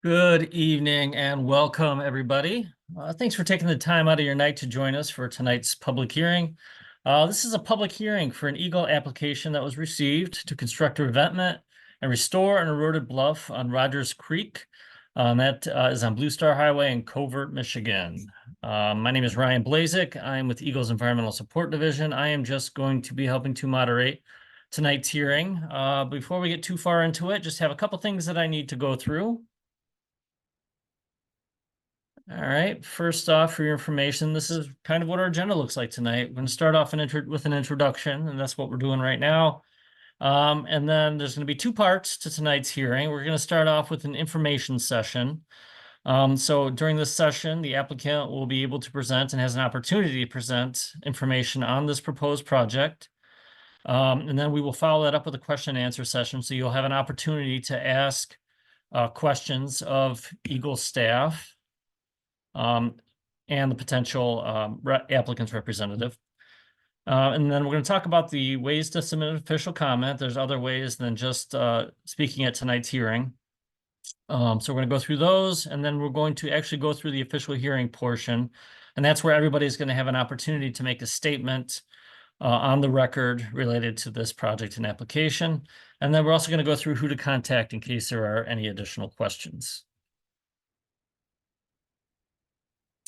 Good evening and welcome, everybody. Thanks for taking the time out of your night to join us for tonight's public hearing. This is a public hearing for an EGLE application that was received to construct a revetment and restore an eroded bluff on Rogers Creek. That is on Blue Star Highway in Covert, Michigan. My name is Ryan Blazik. I'm with EGLE's Environmental Support Division. I am just going to be helping to moderate tonight's hearing. Before we get too far into it, just have a couple things that I need to go through. All right, first off, for your information, this is kind of what our agenda looks like tonight. We're going to start off with an introduction, and that's what we're doing right now. And then there's going to be two parts to tonight's hearing. We're going to start off with an information session. So during this session, the applicant will be able to present and has an opportunity to present information on this proposed project. And then we will follow that up with a question and answer session. So you'll have an opportunity to ask questions of EGLE staff. And the potential applicant's representative. And then we're going to talk about the ways to submit an official comment. There's other ways than just speaking at tonight's hearing. So we're going to go through those, and then we're going to actually go through the official hearing portion. And that's where everybody's going to have an opportunity to make a statement on the record related to this project and application. And then we're also going to go through who to contact in case there are any additional questions.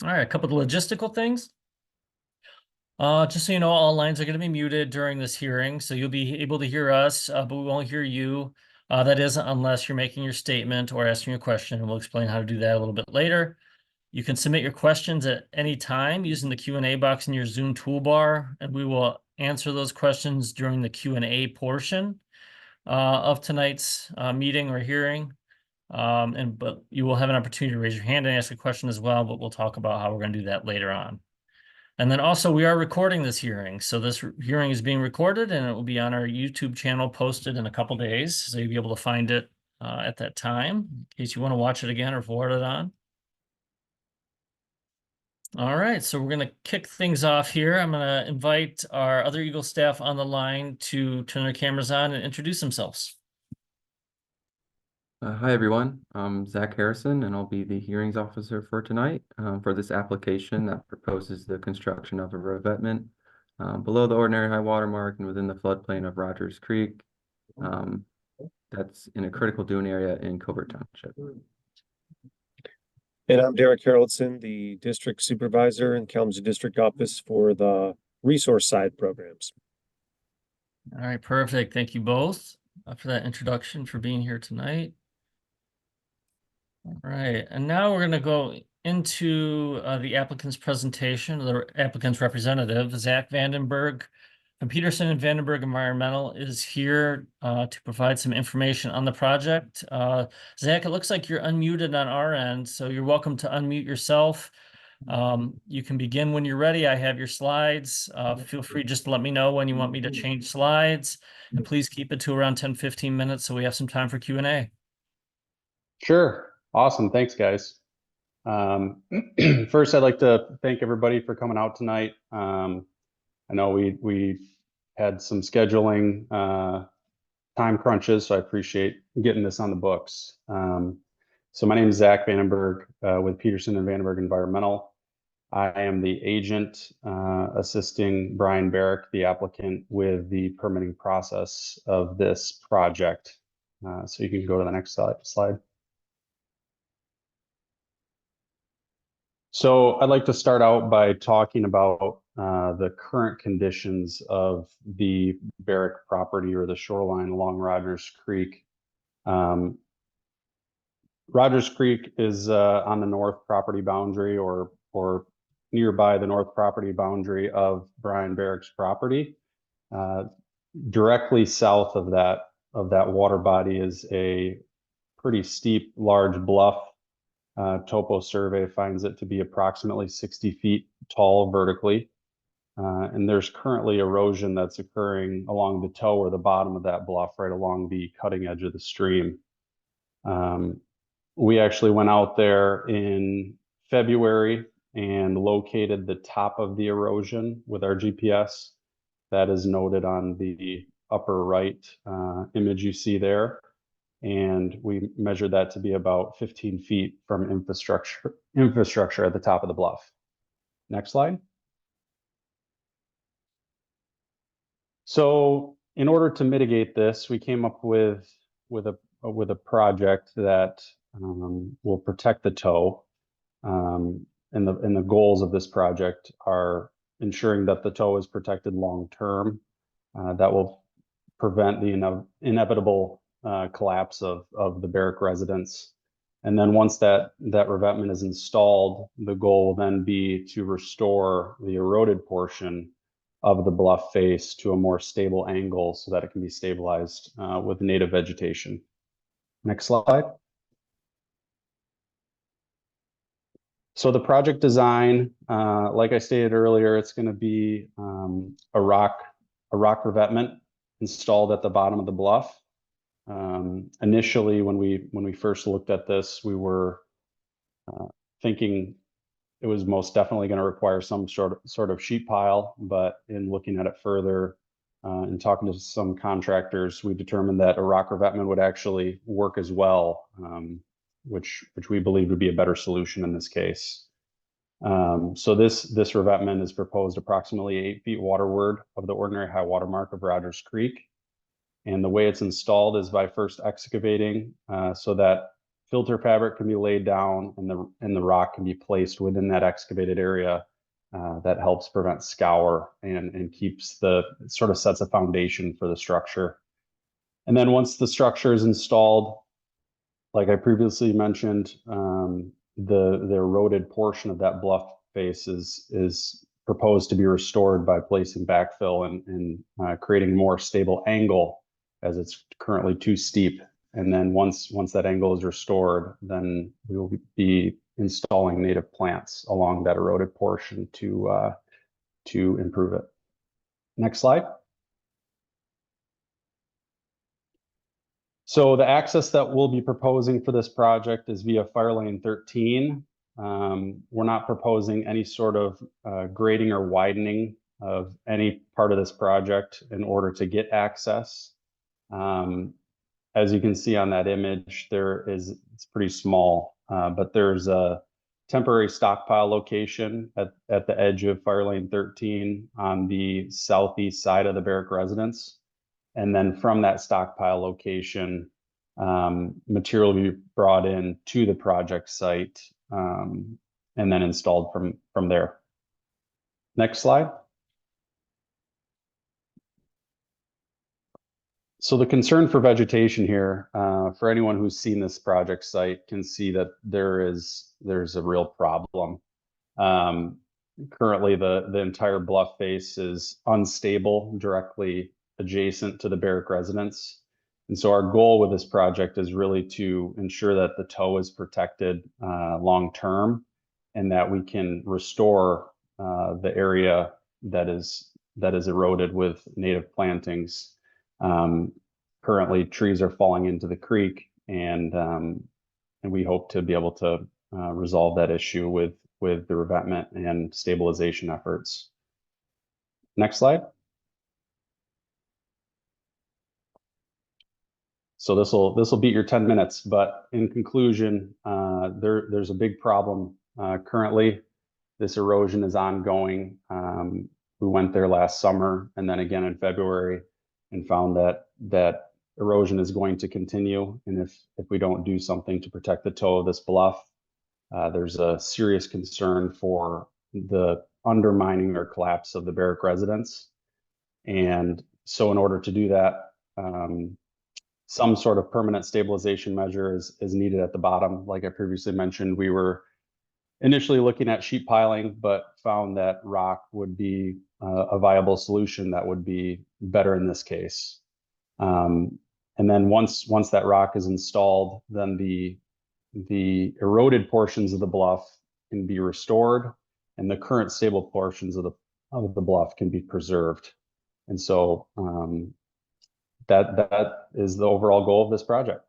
All right, a couple of logistical things. Just so you know, all lines are going to be muted during this hearing, so you'll be able to hear us, but we won't hear you. That is unless you're making your statement or asking a question, and we'll explain how to do that a little bit later. You can submit your questions at any time using the Q&A box in your Zoom toolbar, and we will answer those questions during the Q&A portion of tonight's meeting or hearing. But you will have an opportunity to raise your hand and ask a question as well, but we'll talk about how we're going to do that later on. And then also we are recording this hearing. So this hearing is being recorded and it will be on our YouTube channel posted in a couple days. So you'll be able to find it at that time in case you want to watch it again or forward it on. All right, so we're going to kick things off here. I'm going to invite our other EGLE staff on the line to turn their cameras on and introduce themselves. Hi, everyone. I'm Zach Harrison, and I'll be the hearings officer for tonight for this application that proposes the construction of a revetment below the ordinary high water mark and within the floodplain of Rogers Creek. That's in a critical dune area in Covert Township. And I'm Derek Haroldson, the district supervisor in Kalamazoo District Office for the resource side programs. All right, perfect. Thank you both for that introduction, for being here tonight. All right, and now we're going to go into the applicant's presentation. The applicant's representative, Zach Vandenberg from Peterson and Vandenberg Environmental, is here to provide some information on the project. Zach, it looks like you're unmuted on our end, so you're welcome to unmute yourself. You can begin when you're ready. I have your slides. Feel free just to let me know when you want me to change slides, and please keep it to around 10-15 minutes so we have some time for Q&A. Sure. Awesome. Thanks, guys. First, I'd like to thank everybody for coming out tonight. I know we had some scheduling time crunches, so I appreciate getting this on the books. So my name is Zach Vandenberg with Peterson and Vandenberg Environmental. I am the agent assisting Brian Barrick, the applicant, with the permitting process of this project. So you can go to the next slide. So I'd like to start out by talking about the current conditions of the Barrick property or the shoreline along Rogers Creek. Rogers Creek is on the north property boundary or nearby the north property boundary of Brian Barrick's property. Directly south of that water body is a pretty steep, large bluff. Topo survey finds it to be approximately 60 feet tall vertically. And there's currently erosion that's occurring along the toe or the bottom of that bluff, right along the cutting edge of the stream. We actually went out there in February and located the top of the erosion with our GPS. That is noted on the upper right image you see there. and we measured that to be about 15 feet from infrastructure at the top of the bluff. Next slide. So in order to mitigate this, we came up with a project that will protect the toe. And the goals of this project are ensuring that the toe is protected long term. That will prevent the inevitable collapse of the Barrick residence. And then once that revetment is installed, the goal will then be to restore the eroded portion of the bluff face to a more stable angle so that it can be stabilized with native vegetation. Next slide. So the project design, like I stated earlier, it's going to be a rock revetment installed at the bottom of the bluff. Initially, when we first looked at this, we were thinking it was most definitely going to require some sort of sheet pile, but in looking at it further and talking to some contractors, we determined that a rock revetment would actually work as well, which we believe would be a better solution in this case. So this revetment is proposed approximately 8 feet waterward of the ordinary high water mark of Rogers Creek. And the way it's installed is by first excavating so that filter fabric can be laid down and the rock can be placed within that excavated area. That helps prevent scour and keeps sort of sets a foundation for the structure. And then once the structure is installed, like I previously mentioned, the eroded portion of that bluff face is proposed to be restored by placing backfill and creating more stable angle, as it's currently too steep. And then once that angle is restored, then we will be installing native plants along that eroded portion to improve it. Next slide. So the access that we'll be proposing for this project is via Fire Lane 13. We're not proposing any sort of grading or widening of any part of this project in order to get access. As you can see on that image, it's pretty small, but there's a temporary stockpile location at the edge of Fire Lane 13 on the southeast side of the Barrick residence. And then from that stockpile location, material will be brought in to the project site and then installed from there. Next slide. So the concern for vegetation here, for anyone who's seen this project site can see that there's a real problem. Currently, the entire bluff face is unstable directly adjacent to the Barrick residence. And so our goal with this project is really to ensure that the toe is protected long term and that we can restore the area that is eroded with native plantings. Currently, trees are falling into the creek, and we hope to be able to resolve that issue with the revetment and stabilization efforts. Next slide. So this will beat your 10 minutes, but in conclusion, there's a big problem currently. This erosion is ongoing. We went there last summer and then again in February and found that erosion is going to continue. And if we don't do something to protect the toe of this bluff, there's a serious concern for the undermining or collapse of the Barrick residence. And so in order to do that, some sort of permanent stabilization measure is needed at the bottom. Like I previously mentioned, we were initially looking at sheet piling, but found that rock would be a viable solution that would be better in this case. And then once that rock is installed, then the eroded portions of the bluff can be restored, and the current stable portions of the bluff can be preserved. And so that is the overall goal of this project.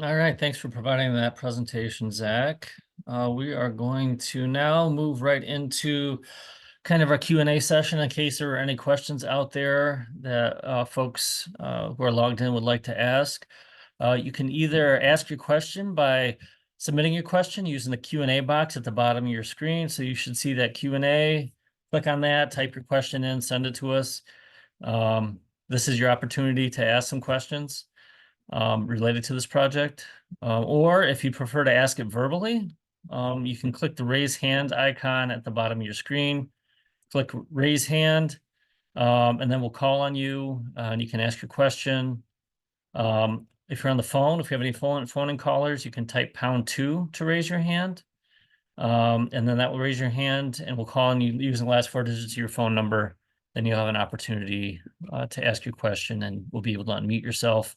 All right, thanks for providing that presentation, Zach. We are going to now move right into kind of our Q&A session in case there are any questions out there that folks who are logged in would like to ask. You can either ask your question by submitting your question using the Q&A box at the bottom of your screen. So you should see that Q&A. Click on that, type your question in, send it to us. This is your opportunity to ask some questions related to this project. Or if you prefer to ask it verbally, you can click the raise hand icon at the bottom of your screen. Click raise hand, and then we'll call on you, and you can ask your question. If you're on the phone, if you have any phone-in callers, you can type #2 to raise your hand. And then that will raise your hand, and we'll call on you using the last 4 digits of your phone number. Then you'll have an opportunity to ask your question, and we'll be able to unmute yourself.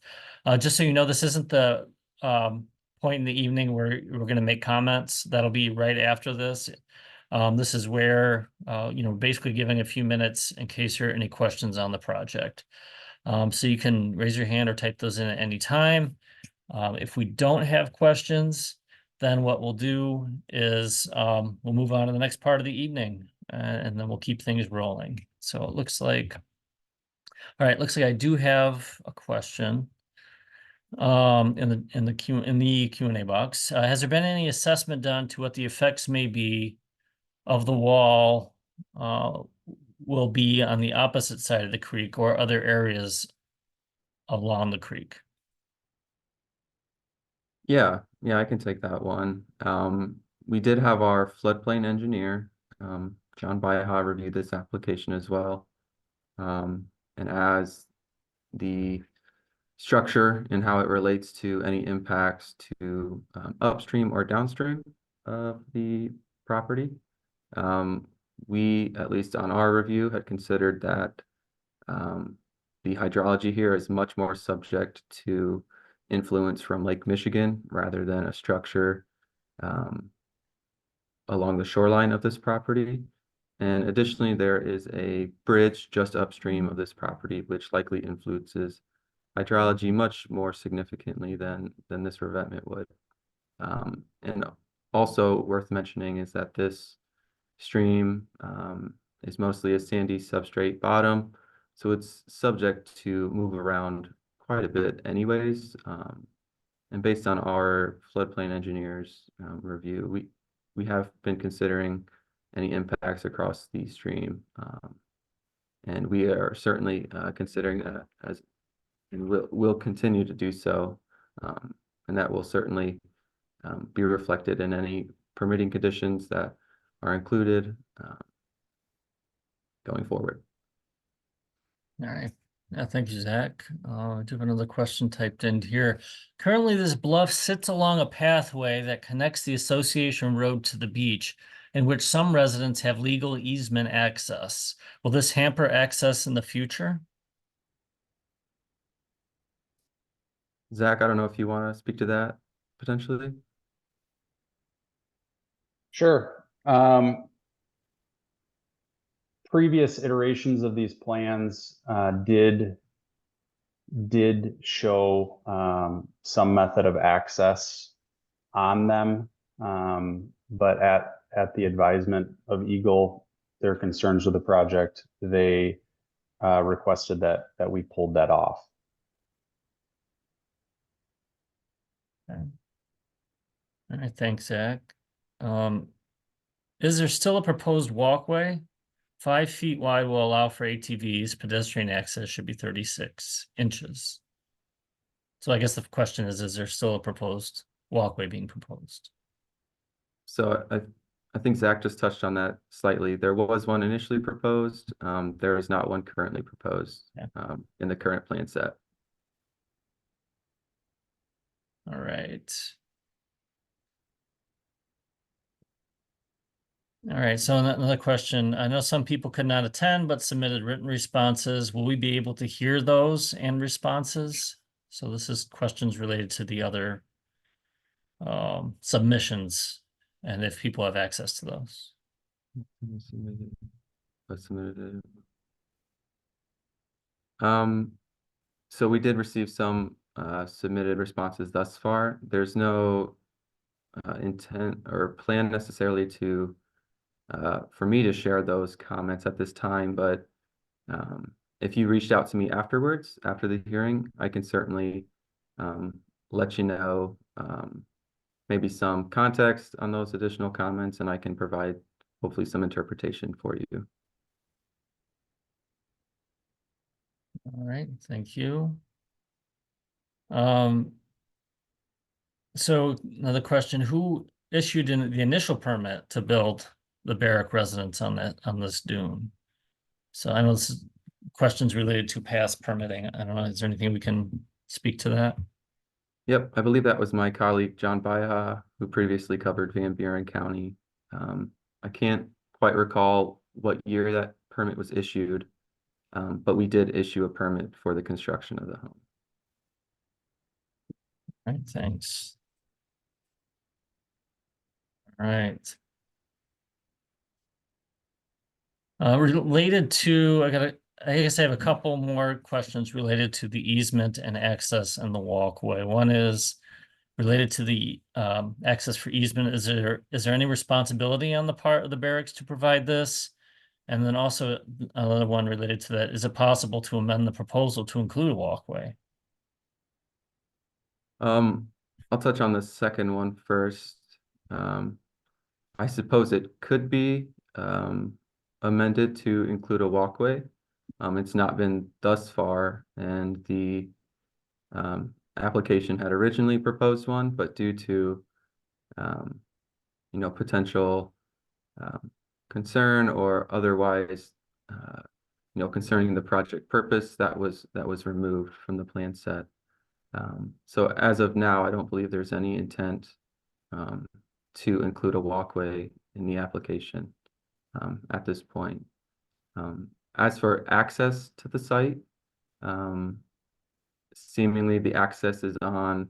Just so you know, this isn't the point in the evening where we're going to make comments. That'll be right after this. This is where, basically giving a few minutes in case there are any questions on the project. So you can raise your hand or type those in at any time. If we don't have questions, then what we'll do is we'll move on to the next part of the evening, and then we'll keep things rolling. So it looks like, all right, looks like I do have a question in the Q&A box. Has there been any assessment done to what the effects may be of the wall will be on the opposite side of the creek or other areas along the creek? Yeah, I can take that one. We did have our floodplain engineer, John Baja, review this application as well. And as the structure and how it relates to any impacts to upstream or downstream of the property, we, at least on our review, had considered that the hydrology here is much more subject to influence from Lake Michigan rather than a structure along the shoreline of this property. And additionally, there is a bridge just upstream of this property, which likely influences hydrology much more significantly than this revetment would. And also worth mentioning is that this stream is mostly a sandy substrate bottom, so it's subject to move around quite a bit anyways. And based on our floodplain engineer's review, we have been considering any impacts across the stream. And we are certainly considering that and we'll continue to do so. And that will certainly be reflected in any permitting conditions that are included going forward. All right. Thank you, Zach. I do have another question typed in here. Currently, this bluff sits along a pathway that connects the association road to the beach, in which some residents have legal easement access. Will this hamper access in the future? Zach, I don't know if you want to speak to that potentially. Sure. Previous iterations of these plans did show some method of access on them, but at the advisement of EGLE, their concerns with the project, they requested that we pulled that off. Okay. All right, thanks, Zach. Is there still a proposed walkway? 5 feet wide will allow for ATVs. Pedestrian access should be 36 inches. So I guess the question is there still a proposed walkway being proposed? So I think Zach just touched on that slightly. There was one initially proposed. There is not one currently proposed in the current plan set. All right. All right, so another question. I know some people could not attend, but submitted written responses. Will we be able to hear those and responses? So this is questions related to the other submissions and if people have access to those. So we did receive some submitted responses thus far. There's no intent or plan necessarily to for me to share those comments at this time, but if you reached out to me afterwards, after the hearing, I can certainly let you know maybe some context on those additional comments, and I can provide hopefully some interpretation for you. All right, thank you. So another question, who issued the initial permit to build the Barrick residence on this dune? So I know this is questions related to past permitting. I don't know, is there anything we can speak to that? Yep, I believe that was my colleague, John Baja, who previously covered Buren County. I can't quite recall what year that permit was issued, but we did issue a permit for the construction of the home. All right, thanks. All right. Related to, I guess I have a couple more questions related to the easement and access and the walkway. One is related to the access for easement. Is there any responsibility on the part of the Barracks to provide this? And then also another one related to that, is it possible to amend the proposal to include a walkway? I'll touch on the second one first. I suppose it could be amended to include a walkway. It's not been thus far, and the application had originally proposed one, but due to potential concern or otherwise concerning the project purpose, that was removed from the plan set. So as of now, I don't believe there's any intent to include a walkway in the application at this point. As for access to the site, seemingly the access is on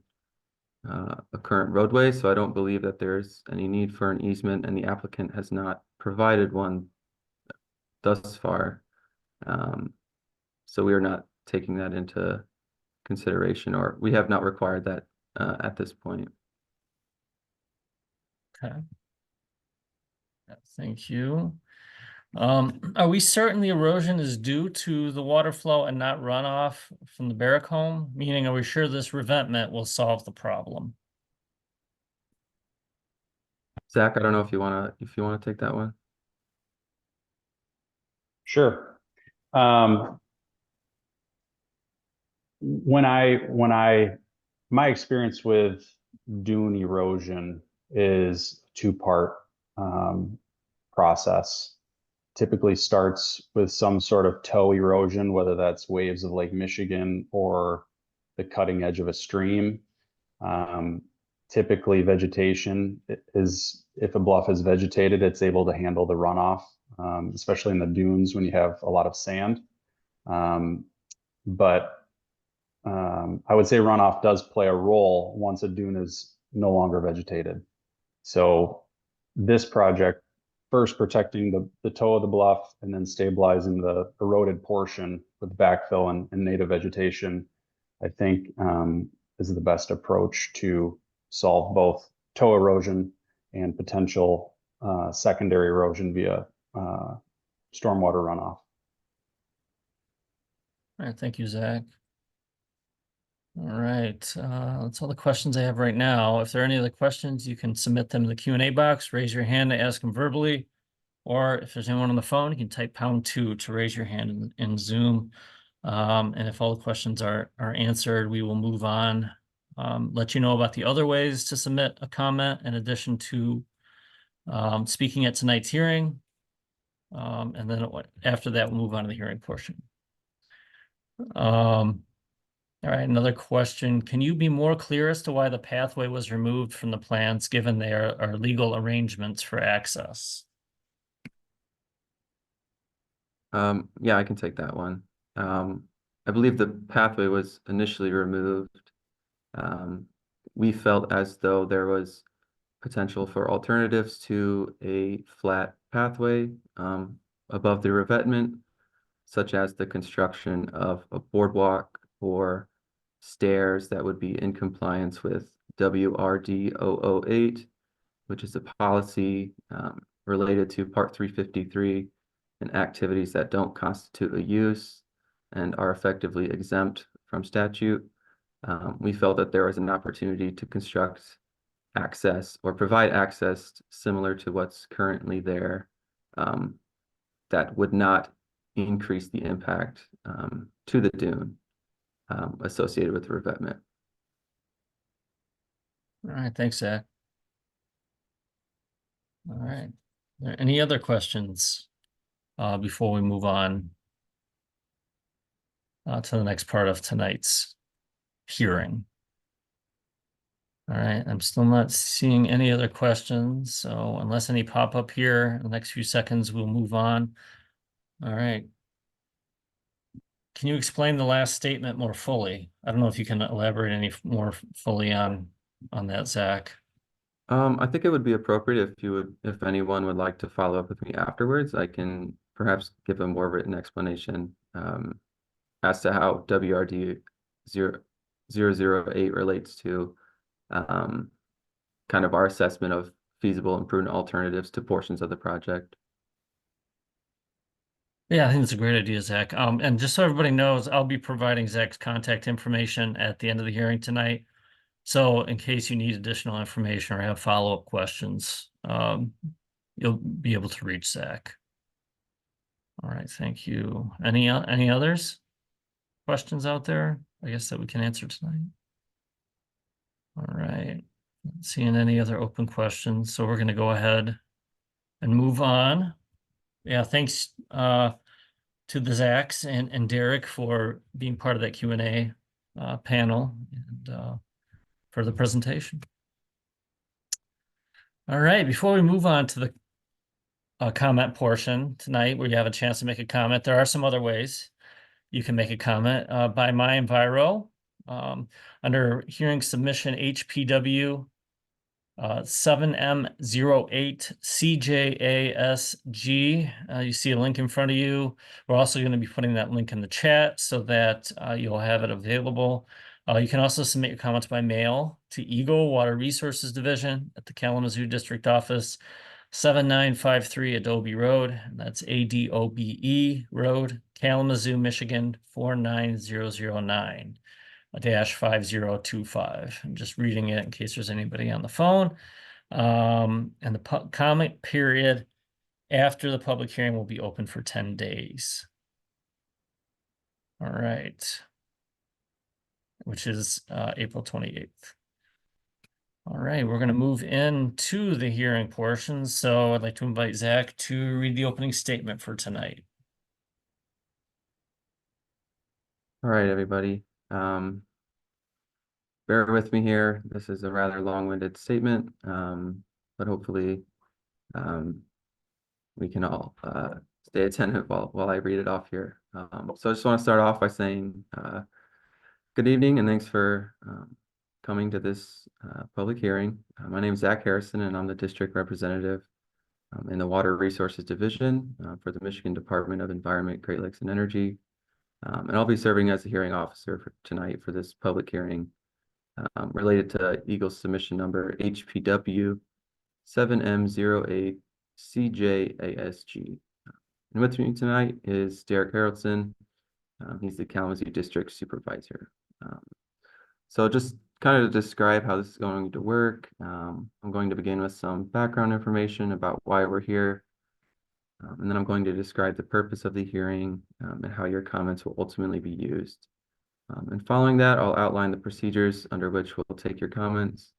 a current roadway, so I don't believe that there's any need for an easement, and the applicant has not provided one thus far. So we are not taking that into consideration, or we have not required that at this point. Okay. Thank you. Are we certain the erosion is due to the water flow and not runoff from the Barrick home? Meaning, are we sure this revetment will solve the problem? Zach, I don't know if you wanna take that one. Sure. My experience with dune erosion is two-part process. Typically starts with some sort of toe erosion, whether that's waves of Lake Michigan or the cutting edge of a stream. Typically vegetation is, if a bluff is vegetated, it's able to handle the runoff, especially in the dunes when you have a lot of sand. But I would say runoff does play a role once a dune is no longer vegetated. So this project, first protecting the toe of the bluff and then stabilizing the eroded portion with backfill and native vegetation, I think is the best approach to solve both toe erosion and potential secondary erosion via stormwater runoff. All right, thank you, Zach. All right, that's all the questions I have right now. If there are any other questions, you can submit them in the Q&A box, raise your hand to ask them verbally, or if there's anyone on the phone, you can type #2 to raise your hand in Zoom. And if all the questions are answered, we will move on. Let you know about the other ways to submit a comment in addition to speaking at tonight's hearing. And then after that, we'll move on to the hearing portion. All right, another question. Can you be more clear as to why the pathway was removed from the plans, given there are legal arrangements for access? Yeah, I can take that one. I believe the pathway was initially removed. We felt as though there was potential for alternatives to a flat pathway above the revetment, such as the construction of a boardwalk or stairs that would be in compliance with WRD 008, which is a policy related to Part 353 and activities that don't constitute a use and are effectively exempt from statute. We felt that there was an opportunity to construct access or provide access similar to what's currently there, that would not increase the impact to the dune associated with the revetment. All right, thanks, Zach. All right. Are there any other questions before we move on to the next part of tonight's hearing? All right, I'm still not seeing any other questions, so unless any pop up here in the next few seconds, we'll move on. All right. Can you explain the last statement more fully? I don't know if you can elaborate any more fully on that, Zach. I think it would be appropriate if anyone would like to follow up with me afterwards, I can perhaps give a more written explanation as to how WRD 008 relates to kind of our assessment of feasible and prudent alternatives to portions of the project. Yeah, I think it's a great idea, Zach. And just so everybody knows, I'll be providing Zach's contact information at the end of the hearing tonight. So in case you need additional information or have follow-up questions, you'll be able to reach Zach. All right, thank you. Any others? Questions out there, I guess, that we can answer tonight? All right, not seeing any other open questions, so we're going to go ahead and move on. Yeah, thanks to the Zachs and Derek for being part of that Q&A panel and for the presentation. All right, before we move on to the comment portion tonight, where you have a chance to make a comment, there are some other ways you can make a comment by my enviro under hearing submission HPW 7M08 CJASG. You see a link in front of you. We're also going to be putting that link in the chat so that you'll have it available. You can also submit your comments by mail to EGLE Water Resources Division at the Kalamazoo District Office, 7953 Adobe Road. That's ADOBE Road, Kalamazoo, Michigan 49009. -5025. I'm just reading it in case there's anybody on the phone. And the comment period after the public hearing will be open for 10 days. All right. Which is April 28th. All right, we're going to move into the hearing portion. So I'd like to invite Zach to read the opening statement for tonight. All right, everybody. Bear with me here. This is a rather long-winded statement, but hopefully we can all stay attentive while I read it off here. So I just want to start off by saying good evening and thanks for coming to this public hearing. My name is Zach Harrison and I'm the district representative in the Water Resources Division for the Michigan Department of Environment, Great Lakes and Energy. And I'll be serving as the hearing officer for tonight for this public hearing related to EGLE's submission number HPW 7M08 CJASG. And with me tonight is Derek Harrelson. He's the Kalamazoo District Supervisor. So just kind of to describe how this is going to work, I'm going to begin with some background information about why we're here. And then I'm going to describe the purpose of the hearing and how your comments will ultimately be used. And following that, I'll outline the procedures under which we'll take your comments,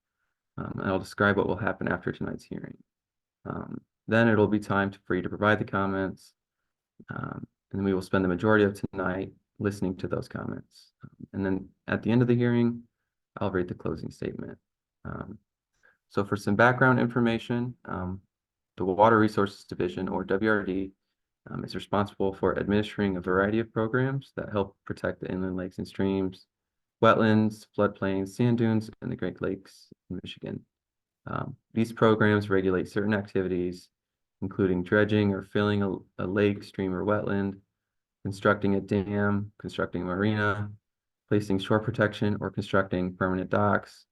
and I'll describe what will happen after tonight's hearing. Then it'll be time for you to provide the comments, and then we will spend the majority of tonight listening to those comments. And then at the end of the hearing, I'll read the closing statement. So for some background information, the Water Resources Division, or WRD, is responsible for administering a variety of programs that help protect the inland lakes and streams, wetlands, floodplains, sand dunes, and the Great Lakes in Michigan. These programs regulate certain activities, including dredging or filling a lake, stream, or wetland, constructing a dam, constructing a marina, placing shore protection or constructing permanent docks,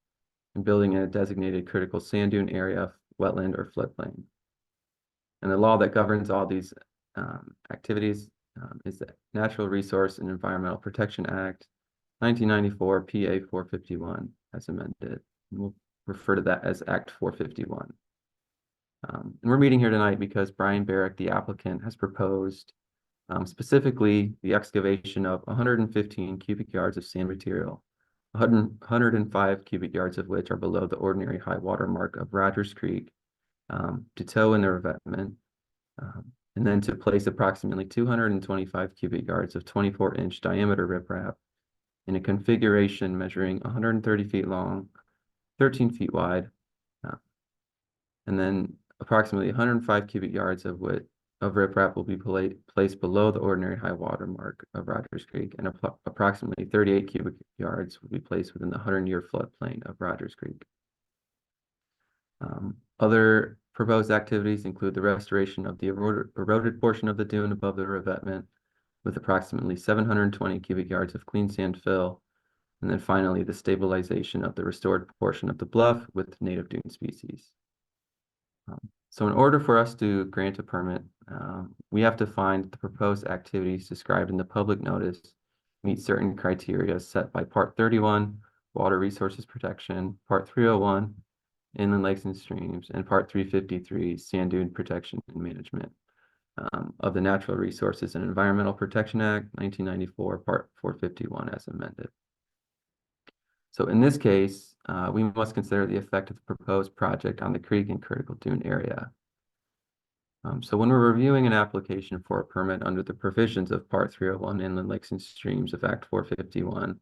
and building in a designated critical sand dune area, wetland, or floodplain. And the law that governs all these activities is the Natural Resource and Environmental Protection Act, 1994 PA 451 as amended. We'll refer to that as Act 451. And we're meeting here tonight because Brian Barrick, the applicant, has proposed specifically the excavation of 115 cubic yards of sand material, 105 cubic yards of which are below the ordinary high water mark of Rogers Creek, to tow in the revetment, and then to place approximately 225 cubic yards of 24-inch diameter riprap in a configuration measuring 130 feet long, 13 feet wide, and then approximately 105 cubic yards of riprap will be placed below the ordinary high water mark of Rogers Creek, and approximately 38 cubic yards will be placed within the 100-year floodplain of Rogers Creek. Other proposed activities include the restoration of the eroded portion of the dune above the revetment with approximately 720 cubic yards of clean sand fill, and then finally the stabilization of the restored portion of the bluff with native dune species. So in order for us to grant a permit, we have to find the proposed activities described in the public notice meet certain criteria set by Part 31, Water Resources Protection, Part 301, Inland Lakes and Streams, and Part 353, Sand Dune Protection and Management of the Natural Resources and Environmental Protection Act, 1994, Part 451 as amended. So in this case, we must consider the effect of the proposed project on the creek and critical dune area. So when we're reviewing an application for a permit under the provisions of Part 301 Inland Lakes and Streams of Act 451,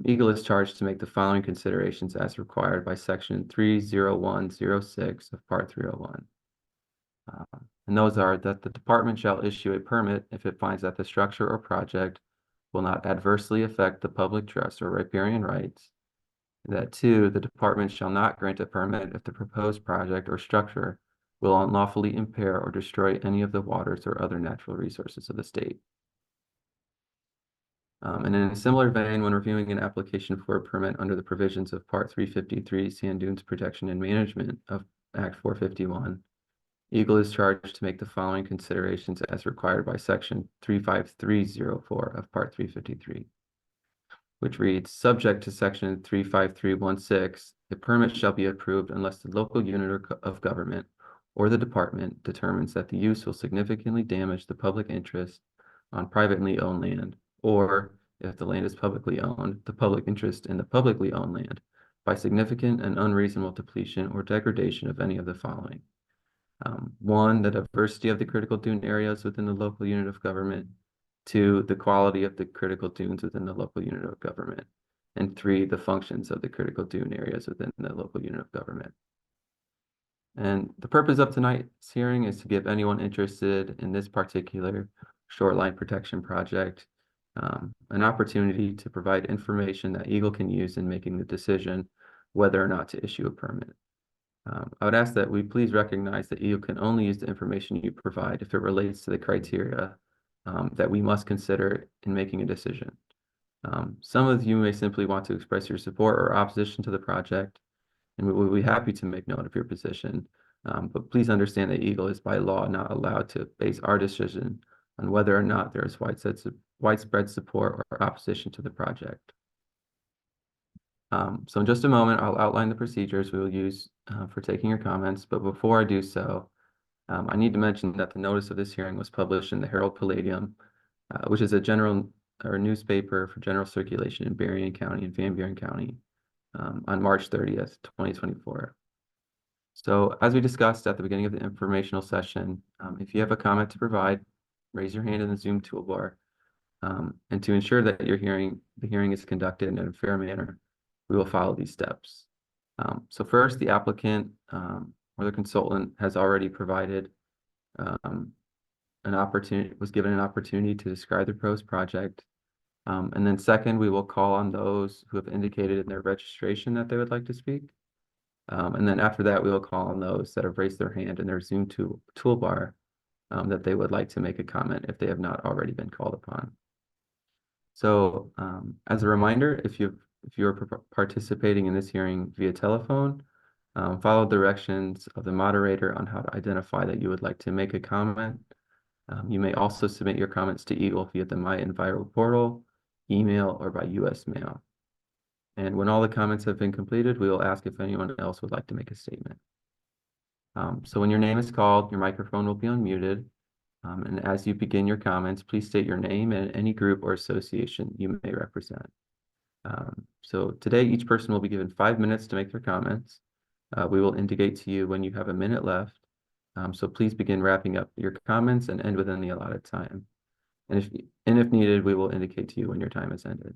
EGLE is charged to make the following considerations as required by Section 30106 of Part 301. And those are that the department shall issue a permit if it finds that the structure or project will not adversely affect the public trust or riparian rights. That 2, the department shall not grant a permit if the proposed project or structure will unlawfully impair or destroy any of the waters or other natural resources of the state. And in a similar vein, when reviewing an application for a permit under the provisions of Part 353, Sand Dunes Protection and Management of Act 451, EGLE is charged to make the following considerations as required by Section 35304 of Part 353, which reads, subject to Section 35316, the permit shall be approved unless the local unit of government or the department determines that the use will significantly damage the public interest on privately owned land, or if the land is publicly owned, the public interest in the publicly owned land by significant and unreasonable depletion or degradation of any of the following. 1, the diversity of the critical dune areas within the local unit of government. 2, the quality of the critical dunes within the local unit of government. And 3, the functions of the critical dune areas within the local unit of government. And the purpose of tonight's hearing is to give anyone interested in this particular shoreline protection project an opportunity to provide information that EGLE can use in making the decision whether or not to issue a permit. I would ask that we please recognize that EGLE can only use the information you provide if it relates to the criteria that we must consider in making a decision. Some of you may simply want to express your support or opposition to the project, and we will be happy to make note of your position. But please understand that EGLE is by law not allowed to base our decision on whether or not there is widespread support or opposition to the project. So in just a moment, I'll outline the procedures we will use for taking your comments. But before I do so, I need to mention that the notice of this hearing was published in the Herald Palladium, which is a newspaper for general circulation in Buren County and Van Buren County on March 30th, 2024. So as we discussed at the beginning of the informational session, if you have a comment to provide, raise your hand in the Zoom toolbar. And to ensure that the hearing is conducted in a fair manner, we will follow these steps. So first, the applicant or the consultant has already provided was given an opportunity to describe the proposed project. And then second, we will call on those who have indicated in their registration that they would like to speak. And then after that, we will call on those that have raised their hand in their Zoom toolbar that they would like to make a comment if they have not already been called upon. So as a reminder, if you are participating in this hearing via telephone, Follow directions of the moderator on how to identify that you would like to make a comment. You may also submit your comments to EGLE via the My Enviro portal, email, or by US mail. And when all the comments have been completed, we will ask if anyone else would like to make a statement. So when your name is called, your microphone will be unmuted. And as you begin your comments, please state your name and any group or association you may represent. So today, each person will be given 5 minutes to make their comments. We will indicate to you when you have a minute left. So please begin wrapping up your comments and end within the allotted time. And if needed, we will indicate to you when your time has ended.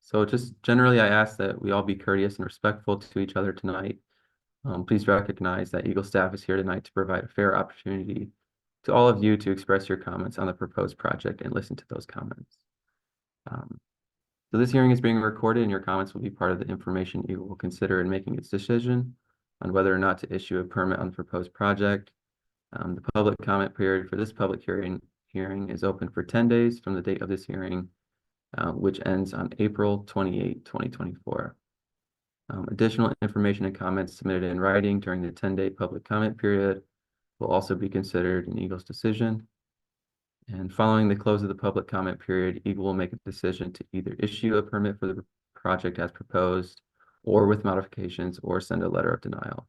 So just generally, I ask that we all be courteous and respectful to each other tonight. Please recognize that EGLE staff is here tonight to provide a fair opportunity to all of you to express your comments on the proposed project and listen to those comments. So this hearing is being recorded, and your comments will be part of the information EGLE will consider in making its decision on whether or not to issue a permit on the proposed project. The public comment period for this public hearing is open for 10 days from the date of this hearing, which ends on April 28, 2024. Additional information and comments submitted in writing during the 10-day public comment period will also be considered in EGLE's decision. And following the close of the public comment period, EGLE will make a decision to either issue a permit for the project as proposed or with modifications, or send a letter of denial.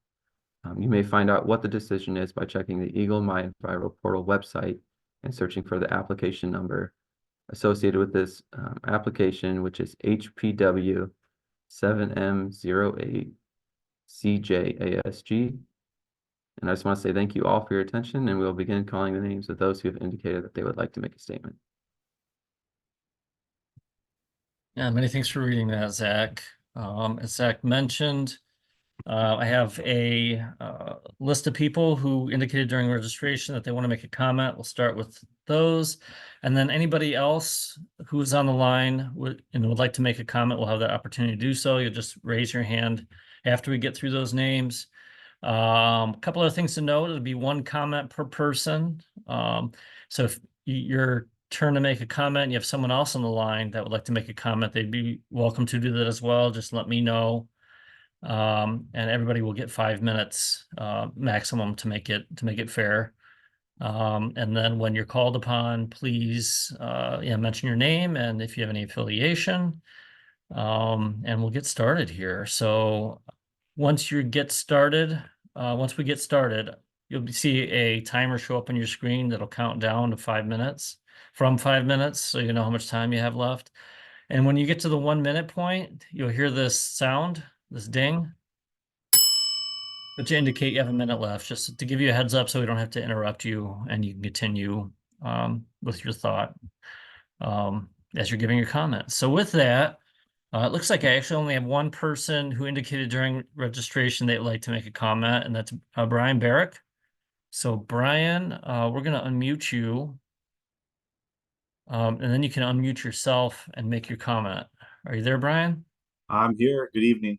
You may find out what the decision is by checking the EGLE My Enviro portal website and searching for the application number associated with this application, which is HPW 7M08 CJASG. And I just want to say thank you all for your attention, and we'll begin calling the names of those who have indicated that they would like to make a statement. Yeah, many thanks for reading that, Zach. As Zach mentioned, I have a list of people who indicated during registration that they want to make a comment. We'll start with those. And then anybody else who's on the line would like to make a comment will have that opportunity to do so. You'll just raise your hand after we get through those names. A couple of things to note, it'll be one comment per person. So if your turn to make a comment, you have someone else on the line that would like to make a comment, they'd be welcome to do that as well. Just let me know. And everybody will get 5 minutes maximum to make it fair. And then when you're called upon, please mention your name and if you have any affiliation. And we'll get started here. So once we get started, you'll see a timer show up on your screen that'll count down to 5 minutes, from 5 minutes, so you know how much time you have left. And when you get to the 1 minute point, you'll hear this sound, this ding, to indicate you have a minute left, just to give you a heads up so we don't have to interrupt you and you can continue with your thought as you're giving your comments. So with that, it looks like I actually only have one person who indicated during registration they would like to make a comment, and that's Brian Barrick. So Brian, we're going to unmute you, and then you can unmute yourself and make your comment. Are you there, Brian? I'm here. Good evening.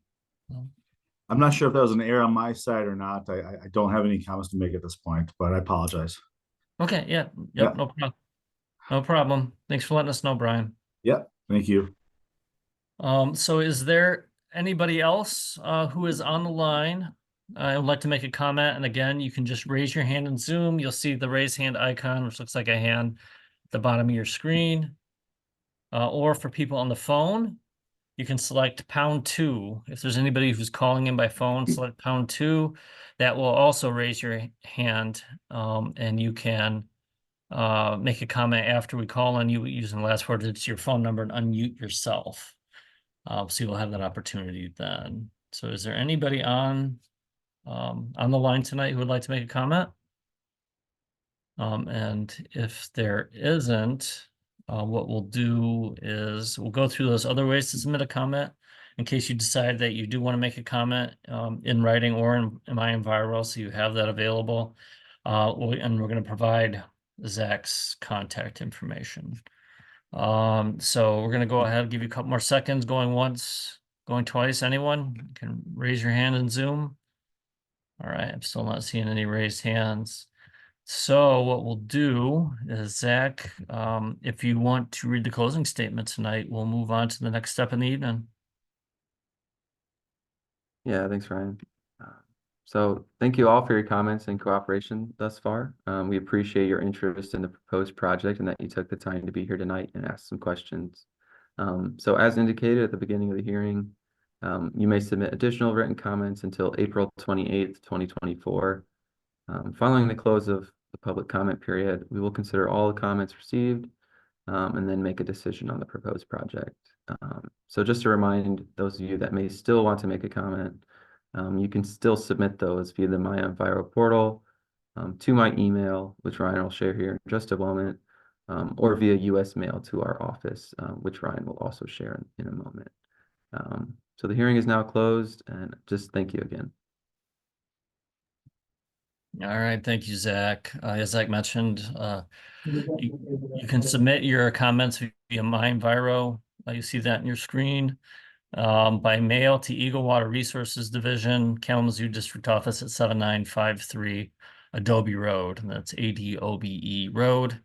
I'm not sure if that was an error on my side or not. I don't have any comments to make at this point, but I apologize. Okay, yeah, yep, Yeah. no problem. No problem. Thanks for letting us know, Brian. Yep, thank you. So is there anybody else who is on the line and would like to make a comment? And again, you can just raise your hand in Zoom. You'll see the raise hand icon, which looks like a hand at the bottom of your screen. Or for people on the phone, you can select #2. If there's anybody who's calling in by phone, select #2. That will also raise your hand, and you can make a comment after we call on you using the last four digits of your phone number and unmute yourself. So you'll have that opportunity then. So is there anybody on the line tonight who would like to make a comment? And if there isn't, what we'll do is we'll go through those other ways to submit a comment in case you decide that you do want to make a comment in writing or in My Enviro, so you have that available. And we're going to provide Zach's contact information. So we're going to go ahead and give you a couple more seconds, going once, going twice. Anyone you can raise your hand in Zoom. All right, I'm still not seeing any raised hands. So what we'll do is, Zach, if you want to read the closing statement tonight, we'll move on to the next step in the evening. Yeah, thanks, Ryan. Uh, So thank you all for your comments and cooperation thus far. We appreciate your interest in the proposed project and that you took the time to be here tonight and ask some questions. So as indicated at the beginning of the hearing, you may submit additional written comments until April 28th, 2024. Following the close of the public comment period, we will consider all the comments received and then make a decision on the proposed project. So just to remind those of you that may still want to make a comment, you can still submit those via the My Enviro portal to my email, which Ryan will share here in just a moment, or via US mail to our office, which Ryan will also share in a moment. So the hearing is now closed, and just thank you again. All right, thank you, Zach. As Zach mentioned, you can submit your comments via My Enviro. You see that in your screen. By mail to Eagle Water Resources Division, Kalamazoo District Office at 7953 Adobe Road, and that's ADOBE Road,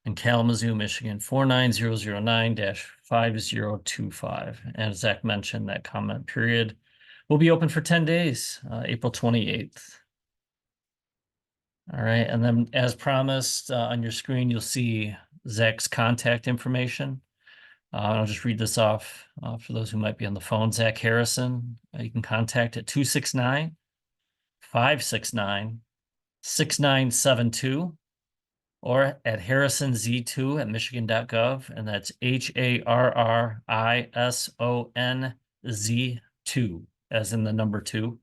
in Kalamazoo, Michigan, 49009-5025. And as Zach mentioned, that comment period will be open for 10 days, April 28th. All right, and then as promised, on your screen, you'll see Zach's contact information. I'll just read this off for those who might be on the phone. Zach Harrison, you can contact at 269-569-6972 or at harrisonz2 at michigan.gov, and that's HARRISONZ2, as in the number 2,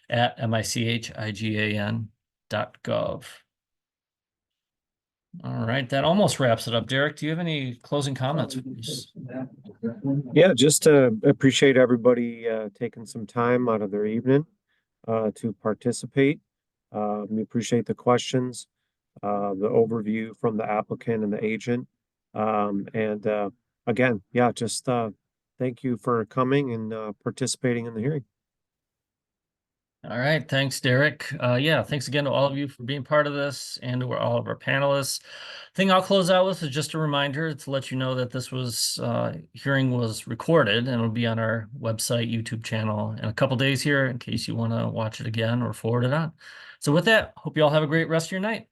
at michigan.gov. All right, that almost wraps it up. Derek, do you have any closing comments? Yeah, just appreciate everybody taking some time out of their evening to participate. We appreciate the questions, the overview from the applicant and the agent. Again, yeah, just thank you for coming and participating in the hearing. All right, thanks, Derek. Yeah, thanks again to all of you for being part of this and to all of our panelists. Thing I'll close out with is just a reminder to let you know that this hearing was recorded and it'll be on our website, YouTube channel in a couple days here in case you want to watch it again or forward it on. So with that, hope you all have a great rest of your night.